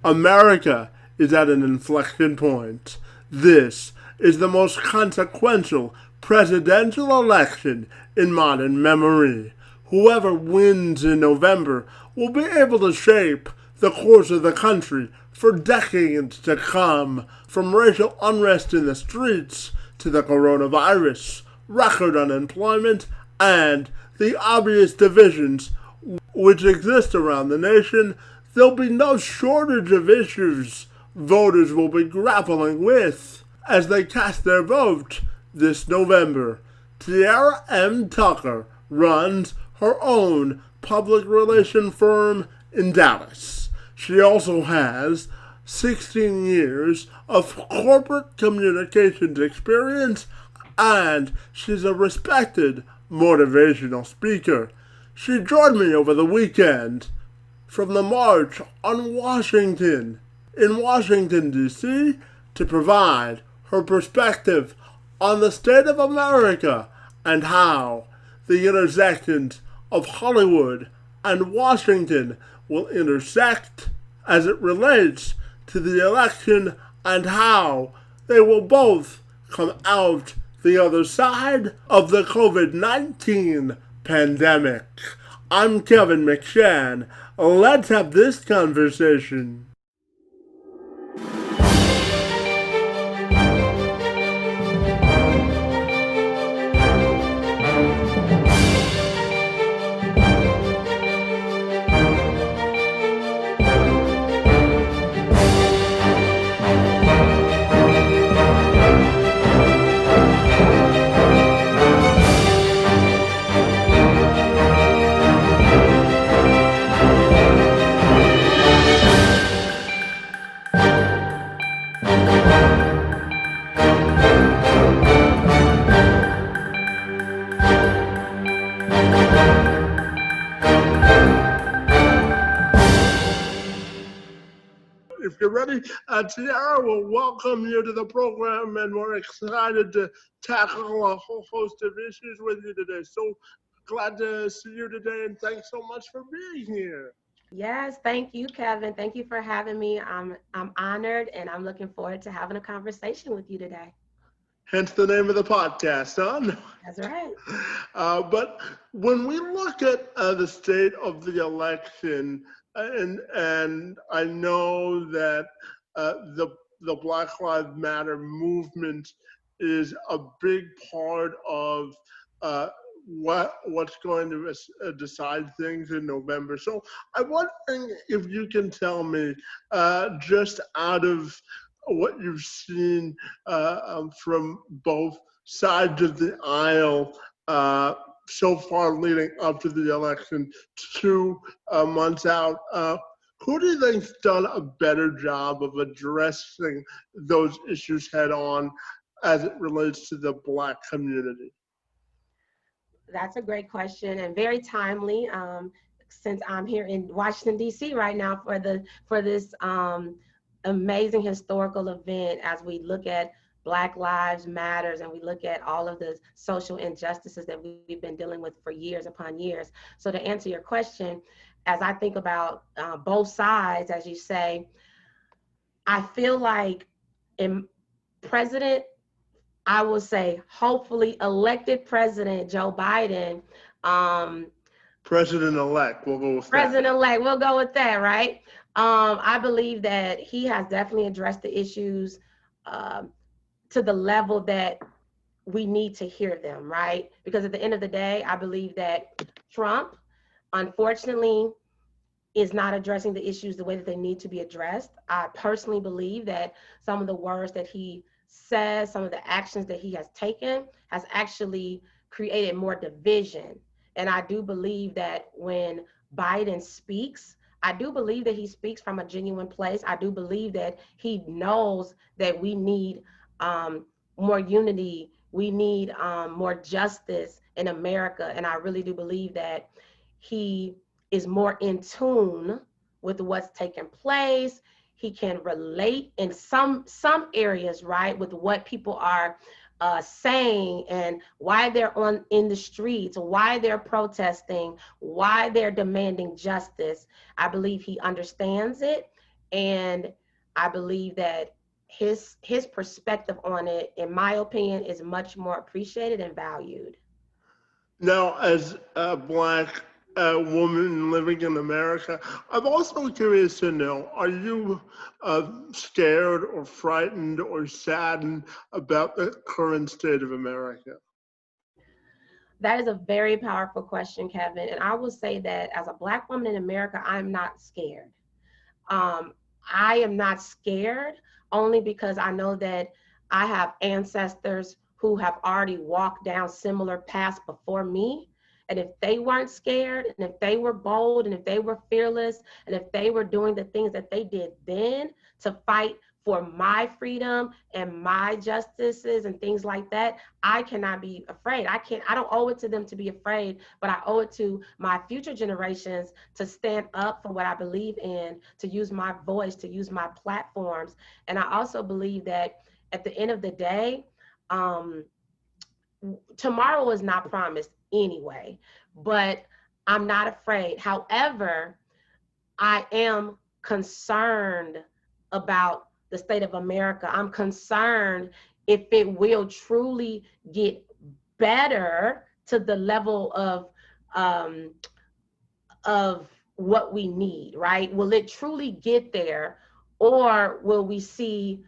America is at an inflection point. This is the most consequential presidential election in modern memory. Whoever wins in November will be able to shape the course of the country for decades to come, from racial unrest in the streets to the coronavirus, record unemployment, and the obvious divisions which exist around the nation. There'll be no shortage of issues voters will be grappling with as they cast their vote this November. Tiara M. Tucker runs her own public relation firm in Dallas. She also has 16 years of corporate communications experience, and she's a respected motivational speaker. She joined me over the weekend from the March on Washington, in Washington, D.C., to provide her perspective on the state of America and how the intersections of Hollywood and Washington will intersect as it relates to the election, and how they will both come out the other side of the COVID-19 pandemic. I'm Kevin McShann. Let's have this conversation. If you're ready, Tiara will welcome you to the program, and we're excited to tackle a whole host of issues with you today. So glad to see you today, and thanks so much for being here. Yes, thank you, Kevin. Thank you for having me. I'm honored, and I'm looking forward to having a conversation with you today. Hence the name of the podcast, huh? That's right. But when we look at the state of the election, and I know that the Black Lives Matter movement is a big part of what's going to decide things in November. So I'm wondering if you can tell me, just out of what you've seen from both sides of the aisle so far leading up to the election, 2 months out, who do you think's done a better job of addressing those issues head on as it relates to the Black community? That's a great question and very timely. Since I'm here in Washington D.C. right now for this amazing historical event, as we look at Black Lives Matters and we look at all of the social injustices that we've been dealing with for years upon years. So to answer your question, as I think about both sides, as you say, I feel like in President, I will say, hopefully elected President Joe Biden. President-elect, we'll go with that. President-elect, we'll go with that, right? I believe that he has definitely addressed the issues to the level that we need to hear them, right? Because at the end of the day, I believe that Trump, unfortunately, is not addressing the issues the way that they need to be addressed. I personally believe that some of the words that he says, some of the actions that he has taken has actually created more division. And I do believe that when Biden speaks, I do believe that he speaks from a genuine place. I do believe that he knows that we need more unity. We need more justice in America. And I really do believe that he is more in tune with what's taking place. He can relate in some areas, right, with what people are saying and why they're in the streets, why they're protesting, why they're demanding justice. I believe he understands it, And I believe that his perspective on it, in my opinion, is much more appreciated and valued. Now, as a black woman living in America, I'm also curious to know, are you scared or frightened or saddened about the current state of America? That is a very powerful question, Kevin. And I will say that as a Black woman in America, I'm not scared. Um, I am not scared only because I know that I have ancestors who have already walked down similar paths before me. And if they weren't scared, and if they were bold, and if they were fearless, and if they were doing the things that they did then to fight for my freedom and my justices and things like that, I cannot be afraid. I don't owe it to them to be afraid, but I owe it to my future generations to stand up for what I believe in, to use my voice, to use my platforms. And I also believe that at the end of the day, um, tomorrow is not promised anyway, but I'm not afraid. However, I am concerned about the state of America. I'm concerned if it will truly get better to the level um, of what we need, right? Will it truly get there, or will we see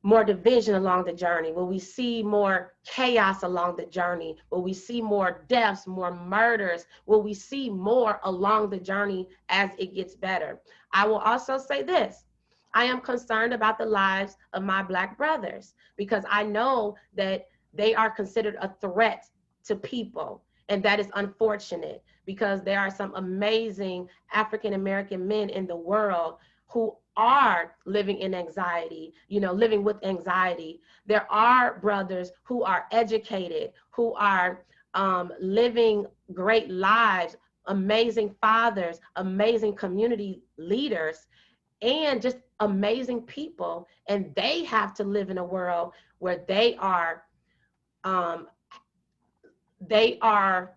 more division along the journey? Will we see more chaos along the journey? Will we see more deaths, more murders? Will we see more along the journey as it gets better? I will also say this. I am concerned about the lives of my Black brothers because I know that they are considered a threat to people. And that is unfortunate because there are some amazing African American men in the world who are living in anxiety, living with anxiety. There are brothers who are educated, who are living great lives, amazing fathers, amazing community leaders, and just amazing people. And they have to live in a world where um, they are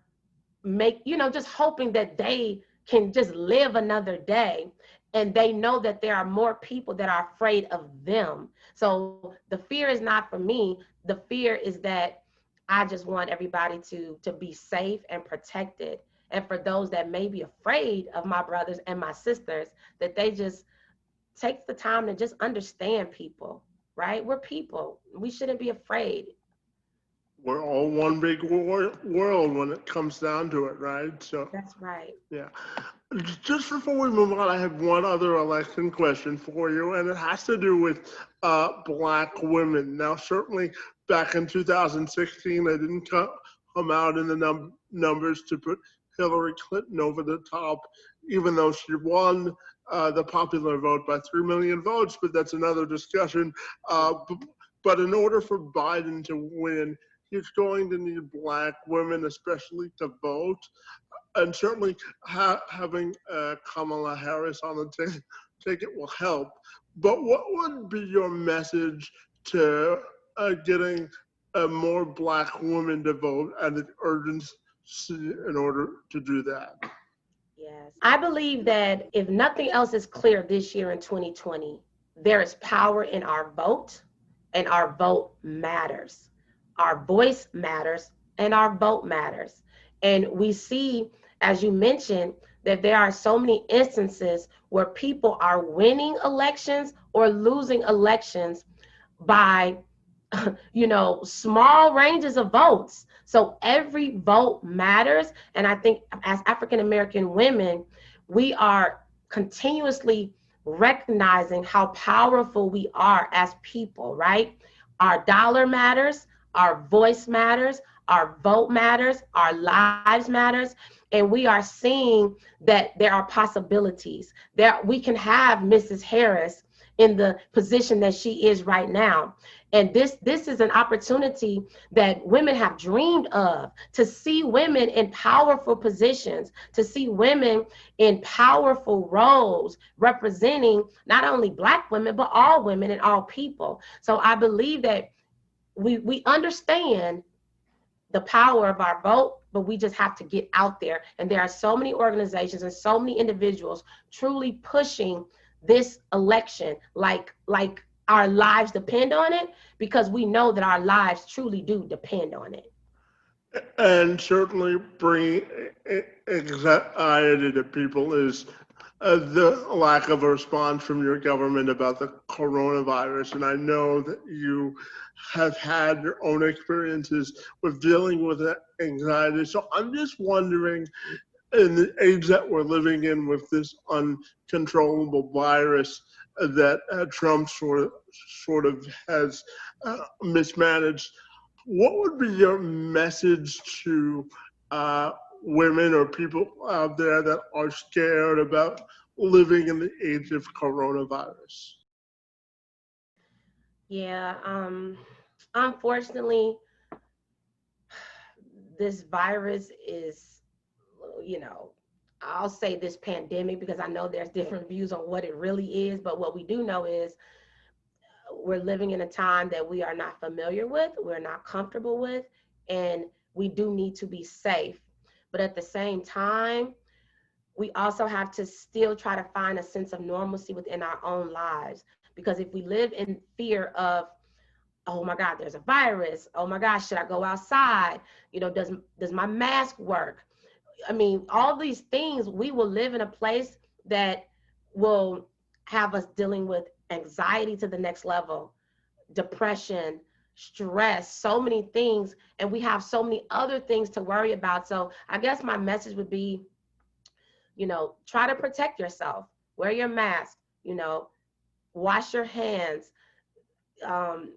just hoping that they can just live another day, and they know that there are more people that are afraid of them. So the fear is not for me. The fear is that I just want everybody to be safe and protected, and for those that may be afraid of my brothers and my sisters, that they just take the time to just understand people. Right, we're people, we shouldn't be afraid. We're all one big world when it comes down to it, right? So, That's right. yeah. Just before we move on, I have one other election question for you, and it has to do with black women. Now, certainly back in 2016, they didn't come out in the numbers to put Hillary Clinton over the top, even though she won the popular vote by 3 million votes, but that's another discussion. But in order for Biden to win, he's going to need black women, especially, to vote. And certainly having Kamala Harris on the ticket will help. But what would be your message to getting more black women to vote and the urgency in order to do that? Yes. I believe that if nothing else is clear this year in 2020, there is power in our vote, and our vote matters. Our voice matters, and our vote matters. And we see, as you mentioned, that there are so many instances where people are winning elections or losing elections by small ranges of votes. So every vote matters. And I think as African American women, we are continuously recognizing how powerful we are as people, right? Our dollar matters, our voice matters, our vote matters, our lives matters, and we are seeing that there are possibilities. There we can have Mrs. Harris in the position that she is right now. And this is an opportunity that women have dreamed of, to see women in powerful positions, to see women in powerful roles representing not only Black women, but all women and all people. So I believe that we understand the power of our vote, but we just have to get out there. And there are so many organizations and so many individuals truly pushing this election like our lives depend on it, because we know that our lives truly do depend on it. And certainly bringing anxiety to people is the lack of a response from your government about the coronavirus. And I know that you have had your own experiences with dealing with that anxiety. So I'm just wondering, in the age that we're living in with this uncontrollable virus that Trump sort of has mismanaged, what would be your message to uh, women or people out there that are scared about living in the age of coronavirus? Yeah, unfortunately, this virus is, you know, I'll say this pandemic, because I know there's different views on what it really is, but what we do know is we're living in a time that we are not familiar with, we're not comfortable with, and we do need to be safe. But at the same time, we also have to still try to find a sense of normalcy within our own lives. Because if we live in fear of, oh my God, there's a virus, oh my gosh, should I go outside? You know, does my mask work? I mean, all these things, we will live in a place that will have us dealing with anxiety to the next level, depression, stress, so many things, and we have so many other things to worry about. So I guess my message would be, you know, try to protect yourself, wear your mask, you know, wash your hands. Um,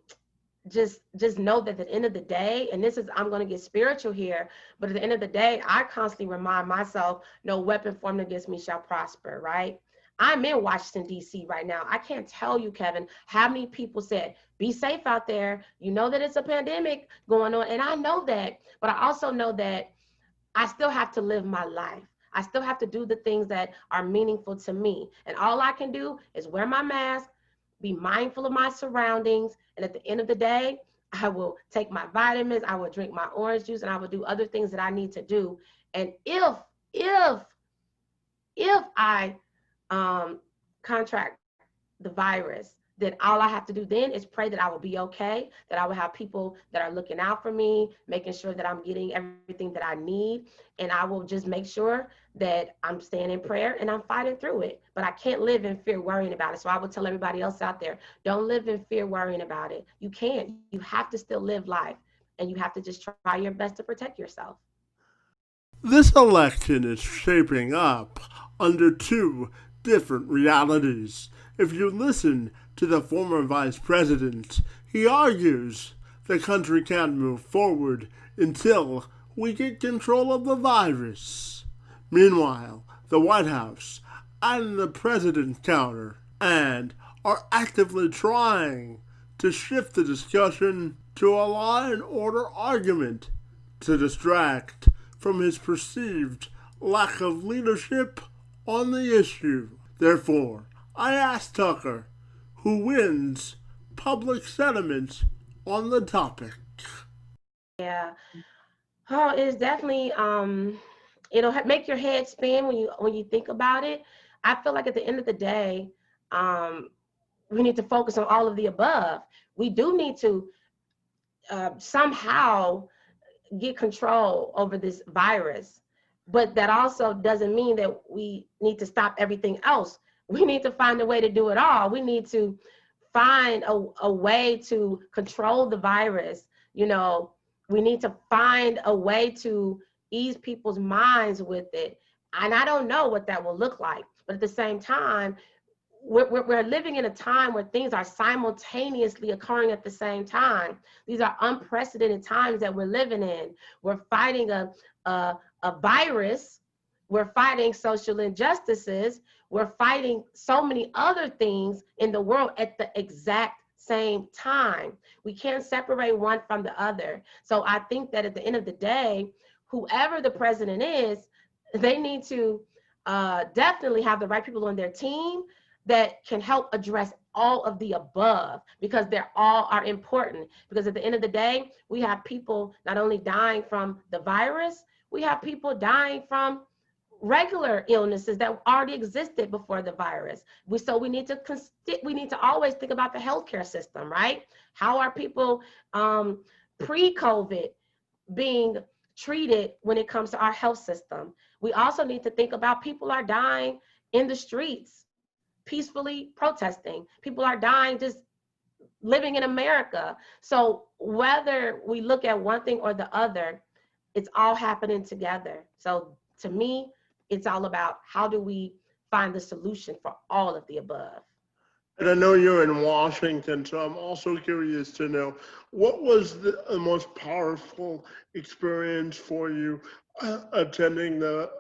just know that at the end of the day, and this is, I'm going to get spiritual here, but at the end of the day, I constantly remind myself, no weapon formed against me shall prosper, right? I'm in Washington, D.C. right now. I can't tell you, Kevin, how many people said, be safe out there. You know that it's a pandemic going on. And I know that, but I also know that I still have to live my life. I still have to do the things that are meaningful to me. And all I can do is wear my mask, be mindful of my surroundings. And at the end of the day, I will take my vitamins, I will drink my orange juice, and I will do other things that I need to do. And if, if I contract the virus, then all I have to do then is pray that I will be okay, that I will have people that are looking out for me, making sure that I'm getting everything that I need. And I will just make sure that I'm staying in prayer and I'm fighting through it. But I can't live in fear worrying about it. So I would tell everybody else out there, don't live in fear worrying about it. You can't. You have to still live life, and you have to just try your best to protect yourself. This election is shaping up under two different realities. If you listen to the former vice president, he argues the country can't move forward until we get control of the virus. Meanwhile, the White House and the president counter and are actively trying to shift the discussion to a law and order argument to distract from his perceived lack of leadership on the issue. Therefore, I asked Tucker who wins public sentiment on the topic. Yeah. Oh, it's definitely it'll make your head spin when you think about it. I feel like at the end of the day, um, we need to focus on all of the above. We do need to somehow get control over this virus, but that also doesn't mean that we need to stop everything else. We need to find a way to do it all. We need to find a way to control the virus. You know, we need to find a way to ease people's minds with it. And I don't know what that will look like, but at the same time, we're living in a time where things are simultaneously occurring at the same time. These are unprecedented times that we're living in. We're fighting a virus. We're fighting social injustices. We're fighting so many other things in the world at the exact same time. We can't separate one from the other. So I think that at the end of the day, whoever the president is, they need to definitely have the right people on their team that can help address all of the above, because they're all are important. Because at the end of the day, we have people not only dying from the virus, we have people dying from regular illnesses that already existed before the virus. We need to always think about the healthcare system, right? How are people pre-COVID being treated when it comes to our health system? We also need to think about people are dying in the streets, peacefully protesting. People are dying just living in America. So whether we look at one thing or the other, it's all happening together. So to me, it's all about how do we find the solution for all of the above. And I know you're in Washington, so I'm also curious to know what was the most powerful experience for you attending the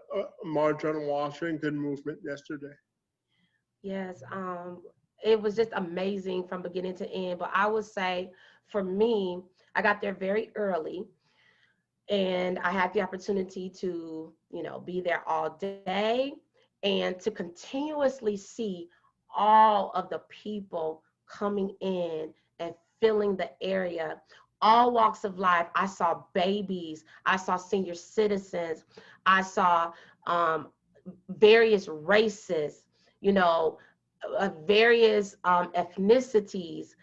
March on Washington movement yesterday? Yes, it was just amazing from beginning to end. But I would say for me, I got there very early and I had the opportunity to, be there all day and to continuously see all of the people coming in and filling the area, all walks of life. I saw babies, I saw senior citizens, I saw um, various races, you know, various ethnicities,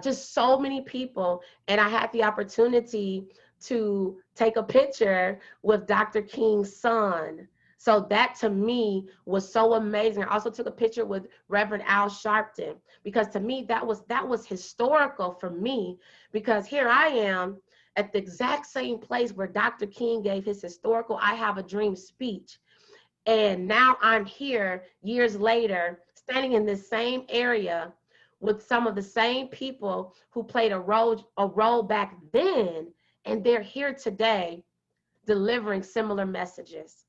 just so many people. And I had the opportunity to take a picture with Dr. King's son. So that to me was so amazing. I also took a picture with Reverend Al Sharpton because to me that was historical for me, because here I am at the exact same place where Dr. King gave his historical I Have a Dream speech. And now I'm here years later, standing in this same area with some of the same people who played a role back then, and they're here today delivering similar messages.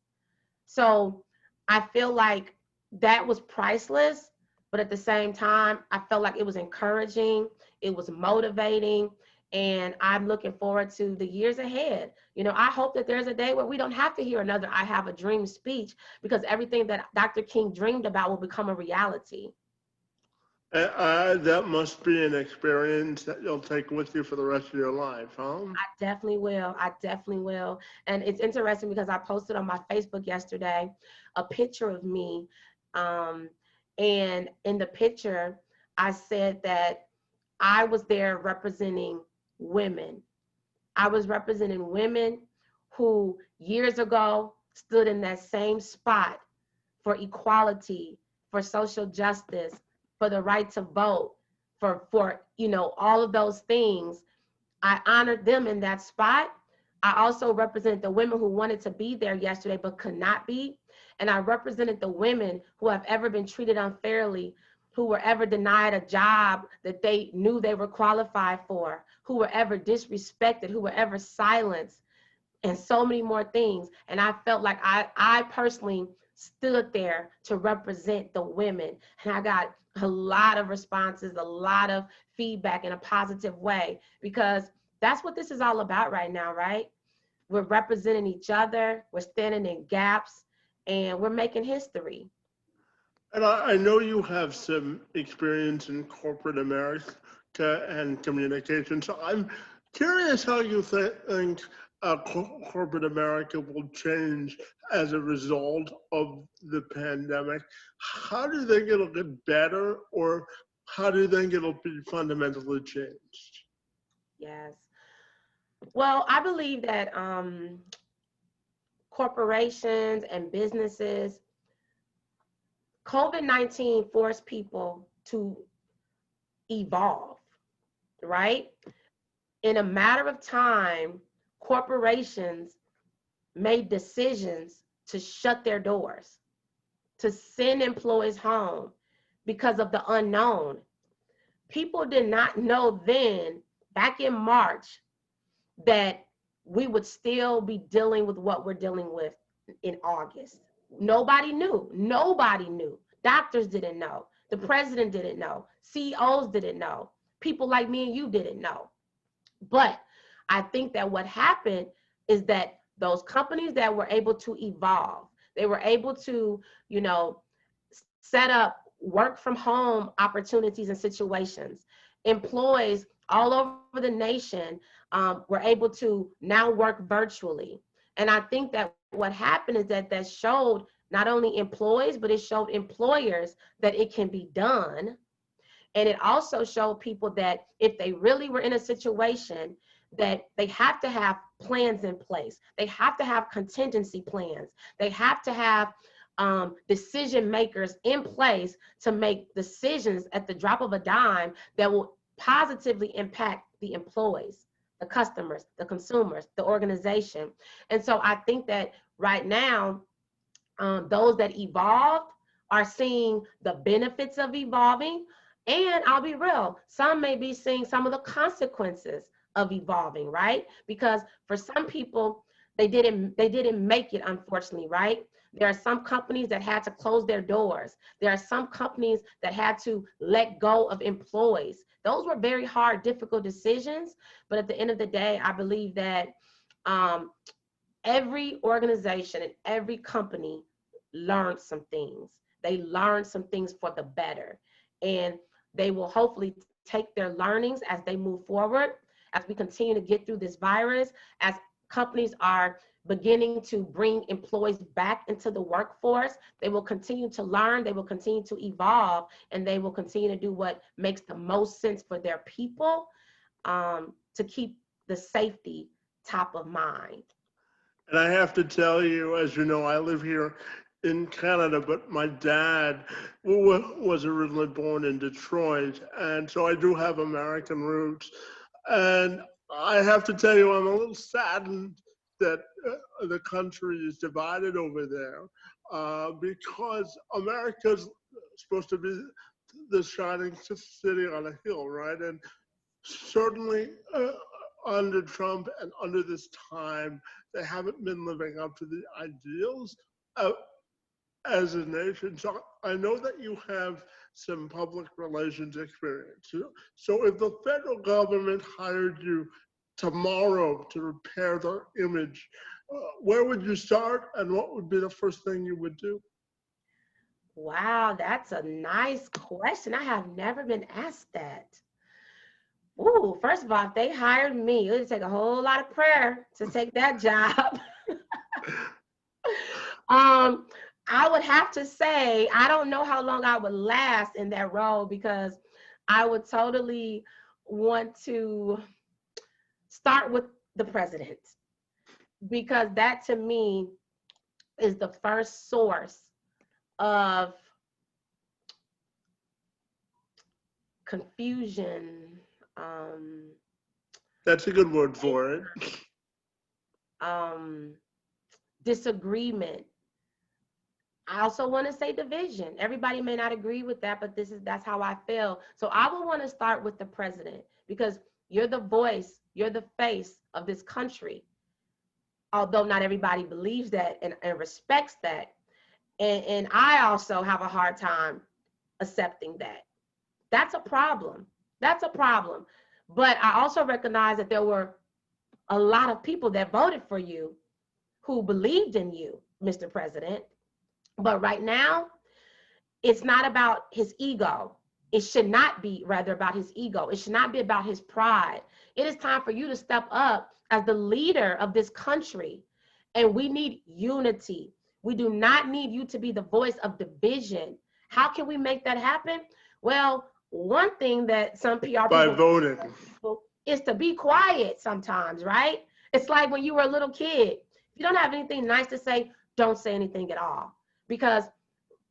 So I feel like that was priceless, but at the same time, I felt like it was encouraging, it was motivating, and I'm looking forward to the years ahead. I hope that there's a day where we don't have to hear another I Have a Dream speech, because everything that Dr. King dreamed about will become a reality. That must be an experience that you'll take with you for the rest of your life, huh? I definitely will. I definitely will. And it's interesting because I posted on my Facebook yesterday a picture of me. Um, and in the picture, I said that I was there representing women. I was representing women who years ago stood in that same spot for equality, for social justice, for the right to vote, for all of those things. I honored them in that spot. I also represented the women who wanted to be there yesterday but could not be. And I represented the women who have ever been treated unfairly, who were ever denied a job that they knew they were qualified for, who were ever disrespected, who were ever silenced, and so many more things. And I felt like I personally stood there to represent the women. And I got a lot of responses, a lot of feedback in a positive way, because that's what this is all about right now, right? We're representing each other, we're standing in gaps, and we're making history. And I know you have some experience in corporate America and communication, so I'm curious how you think corporate America will change as a result of the pandemic. How do you think it'll get better, or how do you think it'll be fundamentally changed? Yes. Well, I believe that corporations and businesses, COVID-19 forced people to evolve, right? In a matter of time, corporations made decisions to shut their doors, to send employees home because of the unknown. People did not know then, back in March, that we would still be dealing with what we're dealing with in August. Nobody knew. Nobody knew. Doctors didn't know. The president didn't know. CEOs didn't know. People like me and you didn't know. But I think that what happened is that those companies that were able to evolve, they were able to, set up work from home opportunities and situations. Employees all over the nation were able to now work virtually. And I think that what happened is that showed not only employees, but it showed employers that it can be done. And it also showed people that if they really were in a situation, that they have to have plans in place. They have to have contingency plans. They have to have decision makers in place to make decisions at the drop of a dime that will positively impact the employees, the customers, the consumers, the organization. And so I think that right now, those that evolved are seeing the benefits of evolving. And I'll be real, some may be seeing some of the consequences of evolving, right? Because for some people, they didn't make it, unfortunately, right? There are some companies that had to close their doors. There are some companies that had to let go of employees. Those were very hard, difficult decisions. But at the end of the day, I believe that every organization and every company learned some things. They learned some things for the better. And they will hopefully take their learnings as they move forward, as we continue to get through this virus, as companies are beginning to bring employees back into the workforce. They will continue to learn, they will continue to evolve, and they will continue to do what makes the most sense for their people, to keep the safety top of mind. And I have to tell you, as you know, I live here in Canada, but my dad was originally born in Detroit, and so I do have American roots. And I have to tell you, I'm a little saddened that the country is divided over there, because America's supposed to be the shining city on a hill, right? And certainly under Trump and under this time, they haven't been living up to the ideals as a nation. So I know that you have some public relations experience. So if the federal government hired you tomorrow to repair their image, where would you start, and what would be the first thing you would do? Wow, that's a nice question. I have never been asked that. Ooh, first of all, if they hired me, it would take a whole lot of prayer to take that job. I would have to say, I don't know how long I would last in that role, because I would totally want to start with the president, because that to me is the first source of confusion. That's a good word for it. Disagreement. I also want to say division. Everybody may not agree with that, but that's how I feel. So I would want to start with the president, because you're the voice, you're the face of this country. Although not everybody believes that and respects that. And I also have a hard time accepting that. That's a problem. That's a problem. But I also recognize that there were a lot of people that voted for you who believed in you, Mr. President. But right now, it's not about his ego. It should not be rather about his ego. It should not be about his pride. It is time for you to step up as the leader of this country. And we need unity. We do not need you to be the voice of division. How can we make that happen? Well, one thing that some PR By people voting is to be quiet sometimes, right? It's like when you were a little kid. If you don't have anything nice to say, don't say anything at all, because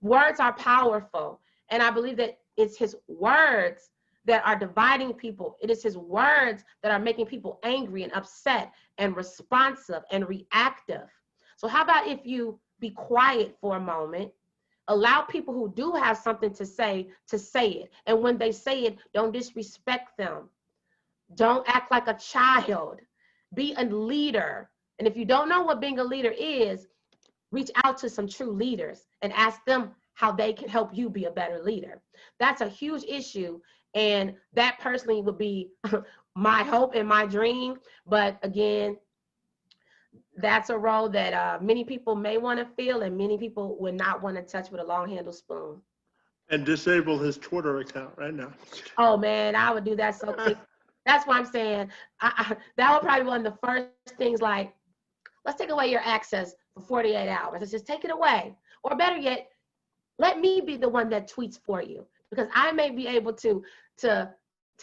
words are powerful. And I believe that it's his words that are dividing people. It is his words that are making people angry and upset and responsive and reactive. So how about if you be quiet for a moment, allow people who do have something to say it. And when they say it, don't disrespect them. Don't act like a child. Be a leader. And if you don't know what being a leader is, reach out to some true leaders and ask them how they can help you be a better leader. That's a huge issue. And that personally would be my hope and my dream. But again, that's a role that many people may want to fill, and many people would not want to touch with a long handled spoon. And disable his Twitter account right now. Oh man, I would do that so quick. That's what I'm saying. That would probably be one of the first things, like, let's take away your access for 48 hours. Let's just take it away. Or better yet, let me be the one that tweets for you, because I may be able to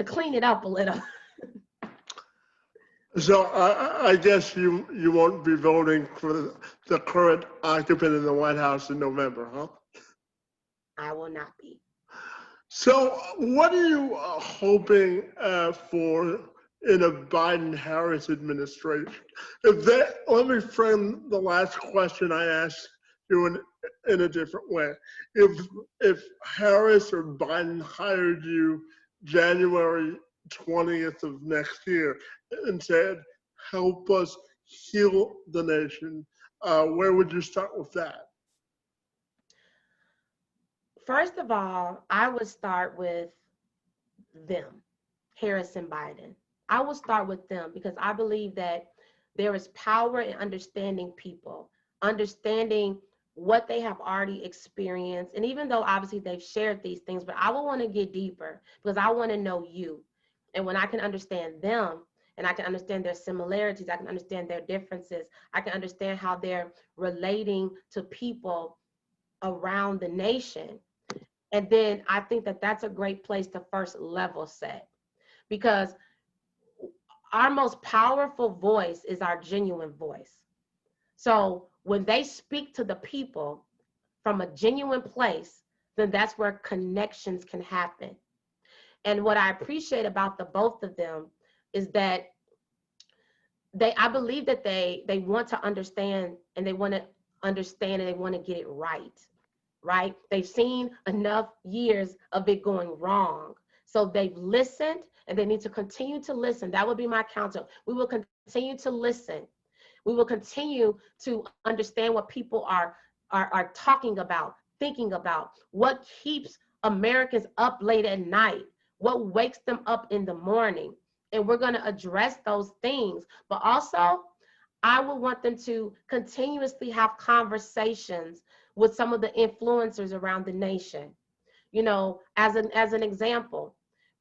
clean it up a little. So I guess you won't be voting for the current occupant in the White House in November, huh? I will not be. So what are you hoping for in a Biden-Harris administration? Let me frame the last question I asked you in a different way. If Harris or Biden hired you January 20th of next year and said, help us heal the nation, where would you start with that? First of all, I would start with them, Harris and Biden. I will start with them because I believe that there is power in understanding people, understanding what they have already experienced. And even though obviously they've shared these things, but I will want to get deeper because I want to know you. And when I can understand them and I can understand their similarities, I can understand their differences, I can understand how they're relating to people around the nation. And then I think that that's a great place to first level set, because our most powerful voice is our genuine voice. So when they speak to the people from a genuine place, then that's where connections can happen. And what I appreciate about the both of them is that I believe that they want to understand, and they want to understand, and they want to get it right? They've seen enough years of it going wrong. So they've listened, and they need to continue to listen. That would be my counsel. We will continue to listen. We will continue to understand what people are talking about, thinking about, what keeps Americans up late at night, what wakes them up in the morning. And we're going to address those things. But also, I would want them to continuously have conversations with some of the influencers around the nation. You know, as an example,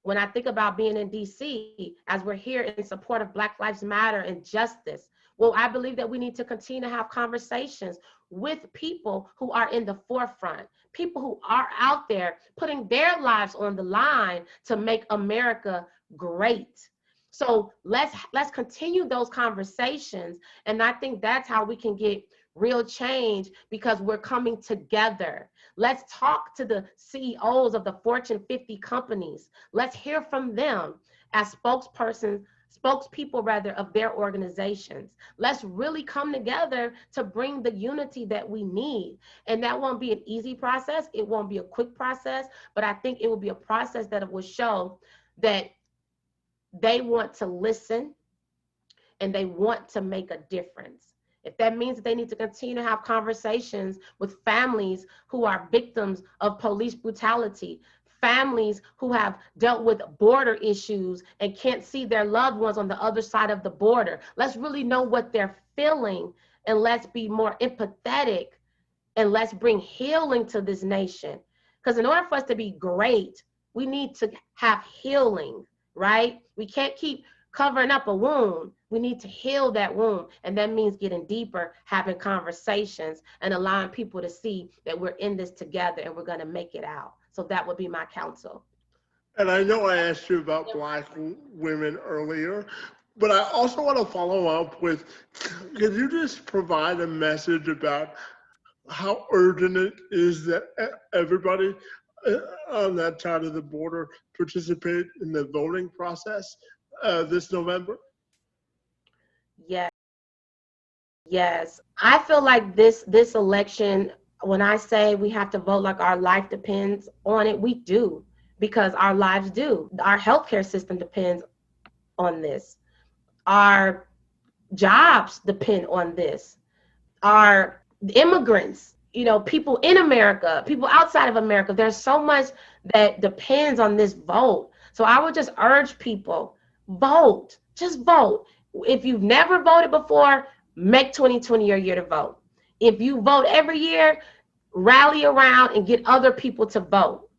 when I think about being in DC, as we're here in support of Black Lives Matter and justice, well, I believe that we need to continue to have conversations with people who are in the forefront, people who are out there putting their lives on the line to make America great. So let's continue those conversations. And I think that's how we can get real change, because we're coming together. Let's talk to the CEOs of the Fortune 50 companies. Let's hear from them as spokespeople rather, of their organizations. Let's really come together to bring the unity that we need. And that won't be an easy process. It won't be a quick process, but I think it will be a process that will show that they want to listen and they want to make a difference. If that means that they need to continue to have conversations with families who are victims of police brutality, families who have dealt with border issues and can't see their loved ones on the other side of the border, let's really know what they're feeling, and let's be more empathetic, and let's bring healing to this nation. Because in order for us to be great, we need to have healing, right? We can't keep covering up a wound. We need to heal that wound. And that means getting deeper, having conversations, and allowing people to see that we're in this together and we're going to make it out. So that would be my counsel. And I know I asked you about Black women earlier, but I also want to follow up with, could you just provide a message about how urgent it is that everybody on that side of the border participate in the voting process this November? Yes. I feel like this election, when I say we have to vote like our life depends on it, we do, because our lives do. Our healthcare system depends on this. Our jobs depend on this. Our immigrants, you know, people in America, people outside of America, there's so much that depends on this vote. So I would just urge people, vote, just vote. If you've never voted before, make 2020 your year to vote. If you vote every year, rally around and get other people to vote.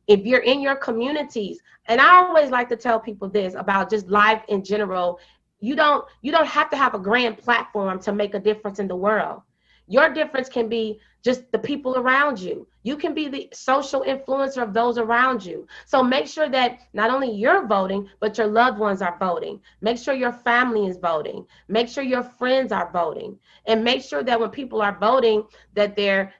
If you're in your communities, and I always like to tell people this about just life in general, you don't have to have a grand platform to make a difference in the world. Your difference can be just the people around you. You can be the social influencer of those around you. So make sure that not only you're voting, but your loved ones are voting. Make sure your family is voting. Make sure your friends are voting. And make sure that when people are voting, that they're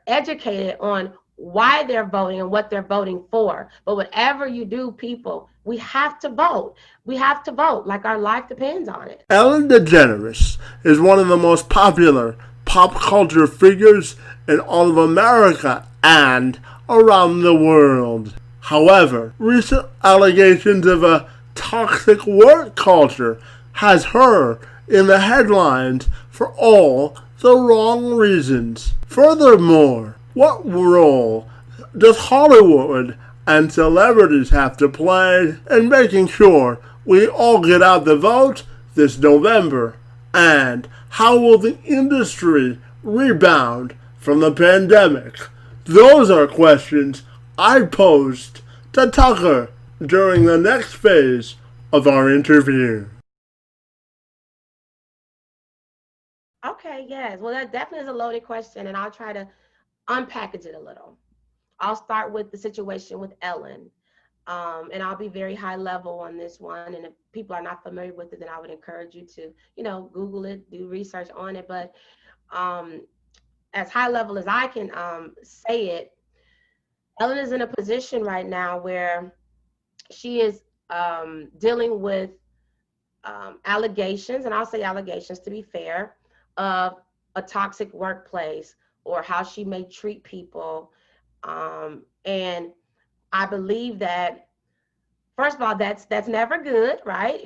educated on why they're voting and what they're voting for. But whatever you do, people, we have to vote. We have to vote like our life depends on it. Ellen DeGeneres is one of the most popular pop culture figures in all of America and around the world. However, recent allegations of a toxic work culture has her in the headlines for all the wrong reasons. Furthermore, what role does Hollywood and celebrities have to play in making sure we all get out the vote this November? And how will the industry rebound from the pandemic? Those are questions I posed to Tucker during the next phase of our interview. Okay, yes. Well, that definitely is a loaded question, and I'll try to unpackage it a little. I'll start with the situation with Ellen. And I'll be very high level on this one. And if people are not familiar with it, then I would encourage you to, Google it, do research on it. But um, as high level as I can say it, Ellen is in a position right now where she is dealing with allegations, and I'll say allegations to be fair, of a toxic workplace or how she may treat people. And I believe that, first of all, that's never good, right?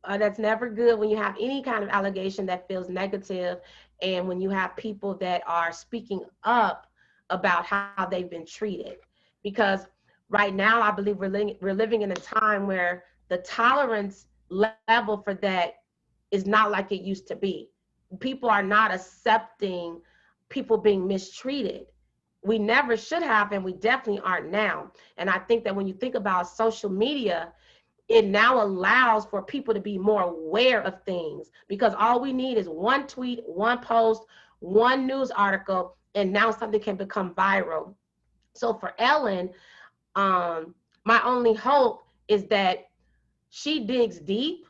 That's never good when you have any kind of allegation that feels negative, and when you have people that are speaking up about how they've been treated. Because right now, I believe we're living in a time where the tolerance level for that is not like it used to be. People are not accepting people being mistreated. We never should have, and we definitely aren't now. And I think that when you think about social media, it now allows for people to be more aware of things, because all we need is one tweet, one post, one news article, and now something can become viral. So for Ellen, um, my only hope is that she digs deep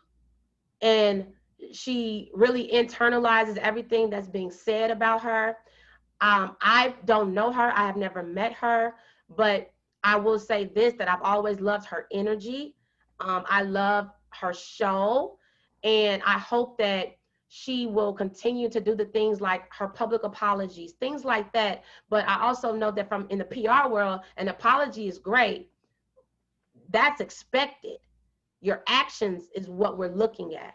and she really internalizes everything that's being said about her. I don't know her. I have never met her, but I will say this, that I've always loved her energy. I love her show, and I hope that she will continue to do the things like her public apologies, things like that. But I also know that from in the PR world, an apology is great. That's expected. Your actions is what we're looking at,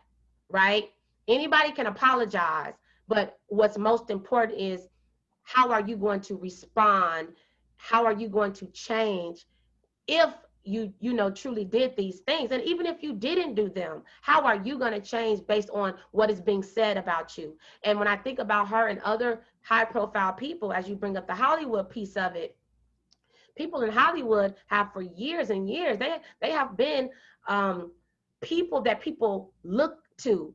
right? Anybody can apologize, but what's most important is, how are you going to respond? How are you going to change if you truly did these things? And even if you didn't do them, how are you going to change based on what is being said about you? And when I think about her and other high profile people, as you bring up the Hollywood piece of it, people in Hollywood have for years and years, they have been um, people that people look to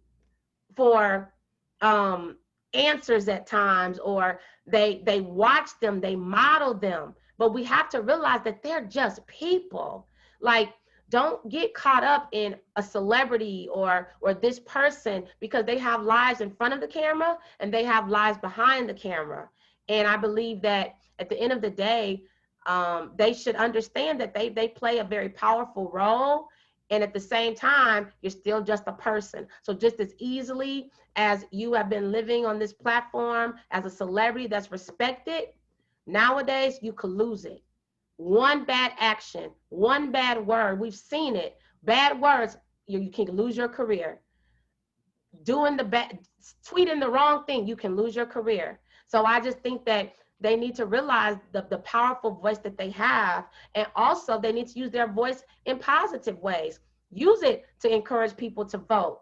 for um, answers at times, or they watch them, they model them. But we have to realize that they're just people. Like, don't get caught up in a celebrity or this person, because they have lives in front of the camera and they have lives behind the camera. And I believe that at the end of the day, they should understand that they play a very powerful role, and at the same time, you're still just a person. So just as easily as you have been living on this platform as a celebrity that's respected, nowadays you could lose it. One bad action, one bad word, we've seen it. Bad words, you can lose your career. Doing the bad, tweeting the wrong thing, you can lose your career. So I just think that they need to realize the powerful voice that they have, and also they need to use their voice in positive ways. Use it to encourage people to vote.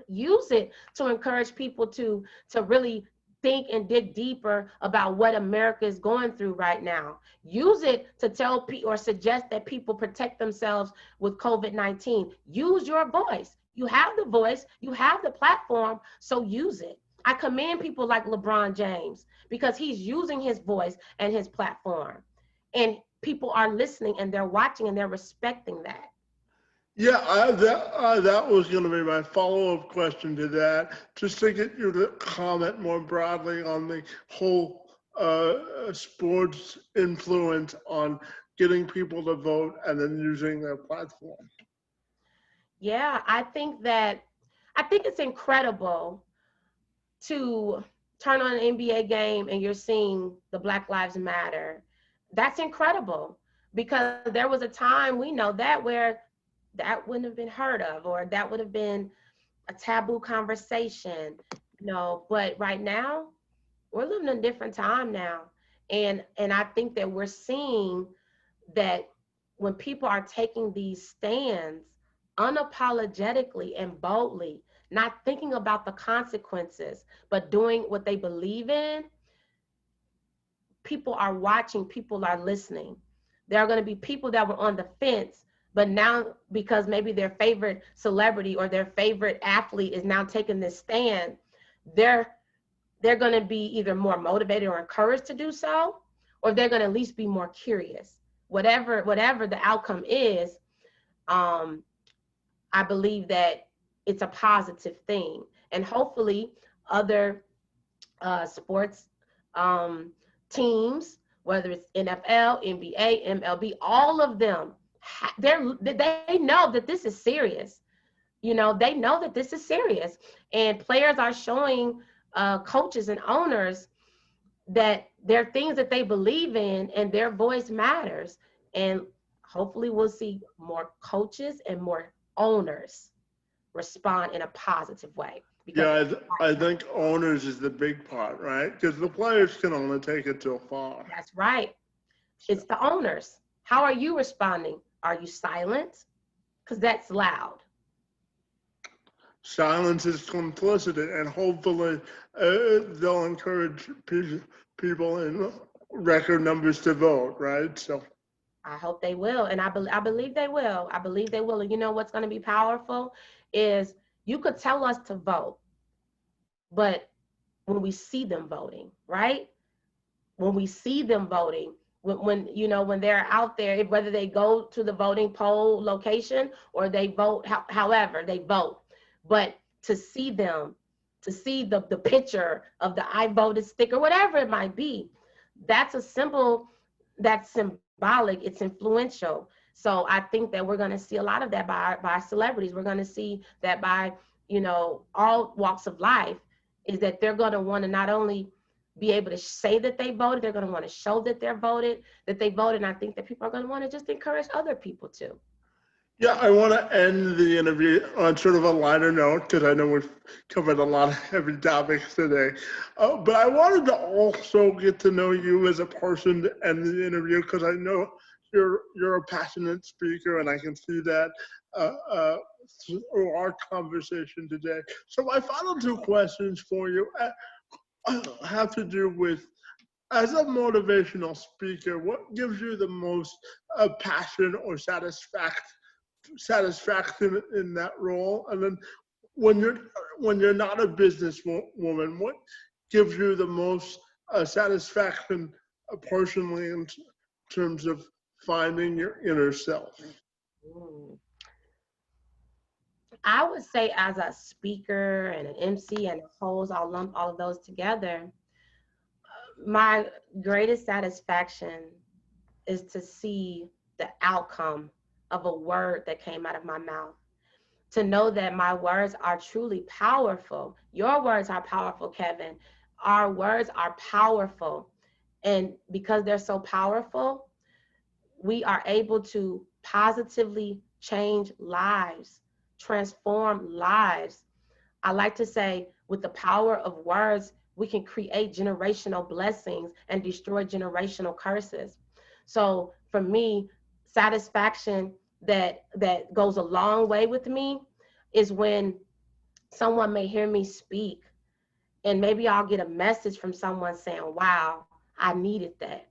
Use it to encourage people to really think and dig deeper about what America is going through right now. Use it to tell people or suggest that people protect themselves with COVID-19. Use your voice. You have the voice, you have the platform, so use it. I commend people like LeBron James because he's using his voice and his platform. And people are listening and they're watching and they're respecting that. Yeah, that was going to be my follow-up question to that, just to get you to comment more broadly on the whole sports influence on getting people to vote and then using their platform. Yeah, I think it's incredible to turn on an NBA game and you're seeing the Black Lives Matter. That's incredible because there was a time we know that where that wouldn't have been heard of or that would have been a taboo conversation, but right now we're living in a different time now. And I think that we're seeing that when people are taking these stands unapologetically and boldly, not thinking about the consequences, but doing what they believe in, people are watching, people are listening. There are going to be people that were on the fence, but now because maybe their favorite celebrity or their favorite athlete is now taking this stand, they're going to be either more motivated or encouraged to do so, or they're going to at least be more curious. Whatever the outcome is, I believe that it's a positive thing, and hopefully other sports teams, whether it's NFL, NBA, MLB, all of them, they know that this is serious. They know that this is serious, and players are showing coaches and owners that there are things that they believe in and their voice matters. And hopefully we'll see more coaches and more owners respond in a positive way. Because Yeah, I think owners is the big part, right? Because the players can only take it so far. that's right. It's the owners. How are you responding? Are you silent? Because that's loud. Silence is complicity, and hopefully they'll encourage people in record numbers to vote, right? So I hope they will. And I believe they will. I believe they will. And you know what's going to be powerful is you could tell us to vote, but when we see them voting, right? When we see them voting, when they're out there, whether they go to the voting poll location or they vote, however they vote, but to see them, to see the picture of the I voted sticker, whatever it might be, that's a symbol that's symbolic, it's influential. So I think that we're going to see a lot of that by celebrities. We're going to see that by, all walks of life, is that they're going to want to not only be able to say that they voted, they're going to want to show that they voted. And I think that people are going to want to just encourage other people to. yeah, I want to end the interview on sort of a lighter note because I know we've covered a lot of heavy topics today. But I wanted to also get to know you as a person to end the interview because I know you're a passionate speaker, and I can see that through our conversation today. So my final two questions for you have to do with, as a motivational speaker, what gives you the most passion or satisfaction in that role? And then when you're not a businesswoman, what gives you the most satisfaction personally in terms of finding your inner self? Mm. I would say as a speaker and an MC and a host, I'll lump all of those together. My greatest satisfaction is to see the outcome of a word that came out of my mouth. To know that my words are truly powerful. Your words are powerful, Kevin. Our words are powerful. And because they're so powerful, we are able to positively change lives, transform lives. I like to say, with the power of words, we can create generational blessings and destroy generational curses. So for me, satisfaction that goes a long way with me is when someone may hear me speak and maybe I'll get a message from someone saying, wow, I needed that.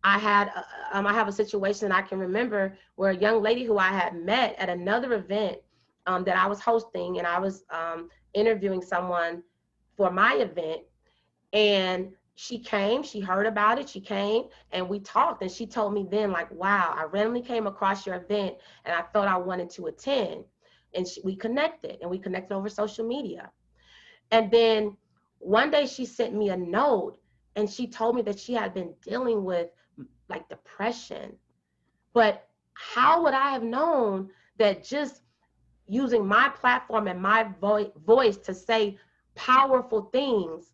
I have a situation I can remember where a young lady who I had met at another event that I was hosting, and I was interviewing someone for my event. And she came, she heard about it, she came and we talked. And she told me then, like, wow, I randomly came across your event and I thought I wanted to attend. And we connected, and we connected over social media. And then one day she sent me a note and she told me that she had been dealing with like depression. But how would I have known that just using my platform and my voice to say powerful things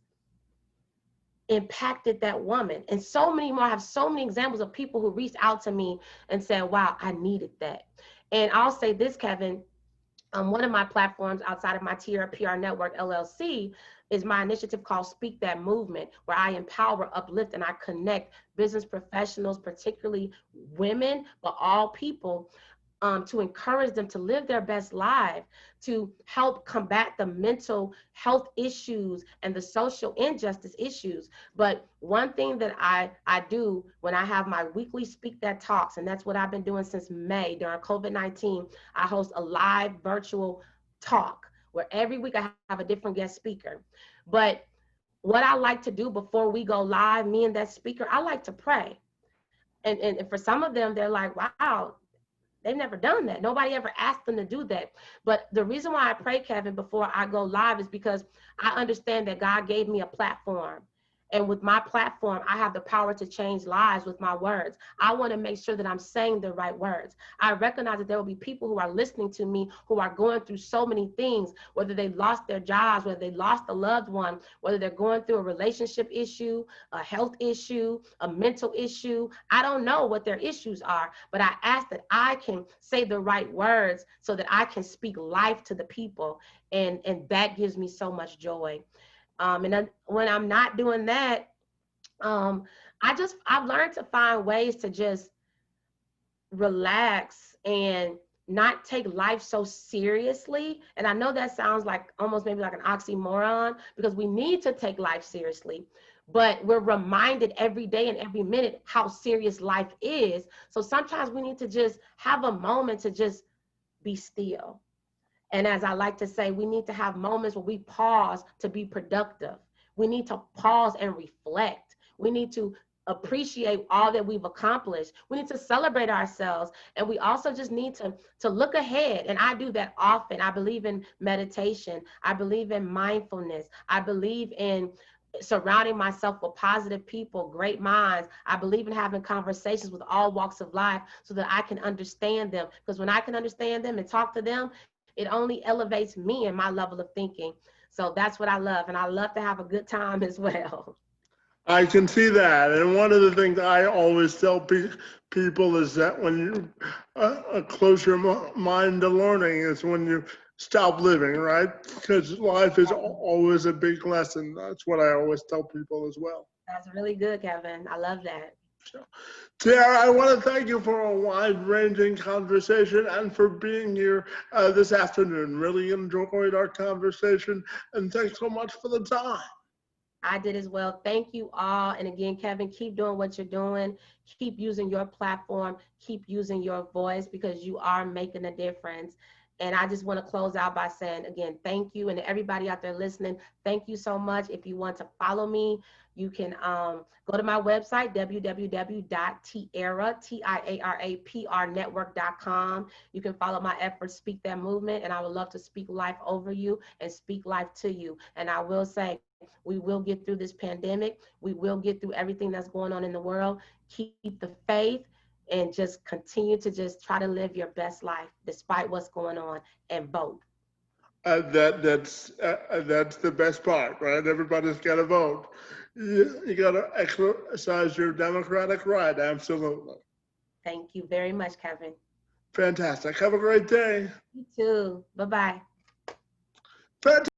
impacted that woman? And so many more. I have so many examples of people who reached out to me and said, wow, I needed that. And I'll say this, Kevin, one of my platforms outside of my Tiara PR Network LLC is my initiative called Speak That Movement, where I empower, uplift, and I connect business professionals, particularly women, but all people, to encourage them to live their best life, to help combat the mental health issues and the social injustice issues. But one thing that I do when I have my weekly Speak That talks, and that's what I've been doing since May during COVID-19, I host a live virtual talk where every week I have a different guest speaker. But what I like to do before we go live, me and that speaker, I like to pray. And for some of them, they're like, wow, they've never done that. Nobody ever asked them to do that. But the reason why I pray, Kevin, before I go live is because I understand that God gave me a platform. And with my platform, I have the power to change lives with my words. I want to make sure that I'm saying the right words. I recognize that there will be people who are listening to me who are going through so many things, whether they lost their jobs, whether they lost a loved one, whether they're going through a relationship issue, a health issue, a mental issue. I don't know what their issues are, but I ask that I can say the right words so that I can speak life to the people. And that gives me so much joy. And then when I'm not doing that, um, I've learned to find ways to just relax and not take life so seriously. And I know that sounds like almost maybe like an oxymoron, because we need to take life seriously, but we're reminded every day and every minute how serious life is. So sometimes we need to just have a moment to just be still. And as I like to say, we need to have moments where we pause to be productive. We need to pause and reflect. We need to appreciate all that we've accomplished. We need to celebrate ourselves. And we also just need to look ahead. And I do that often. I believe in meditation. I believe in mindfulness. I believe in surrounding myself with positive people, great minds. I believe in having conversations with all walks of life so that I can understand them. Because when I can understand them and talk to them, it only elevates me and my level of thinking. So that's what I love. And I love to have a good time as well. I can see that. And one of the things I always tell people is that when you close your mind to learning is when you stop living, right? Because life is always a big lesson. That's what I always tell people as well. That's really good, Kevin. I love that. So, Tiara, I want to thank you for a wide-ranging conversation and for being here this afternoon. Really enjoyed our conversation, and thanks so much for the time. I did as well. Thank you all. And again, Kevin, keep doing what you're doing. Keep using your platform. Keep using your voice, because you are making a difference. And I just want to close out by saying, again, thank you. And everybody out there listening, thank you so much. If you want to follow me, you can go to my website, www.tiarapr.network.com. You can follow my efforts, Speak That Movement, and I would love to speak life over you and speak life to you. And I will say, we will get through this pandemic. We will get through everything that's going on in the world. Keep the faith and just continue to just try to live your best life despite what's going on, and vote. That's the best part, right? Everybody's got to vote. You got to exercise your democratic right. Absolutely. Thank you very much, Kevin. Fantastic. Have a great day. You too. Bye-bye. Fantastic.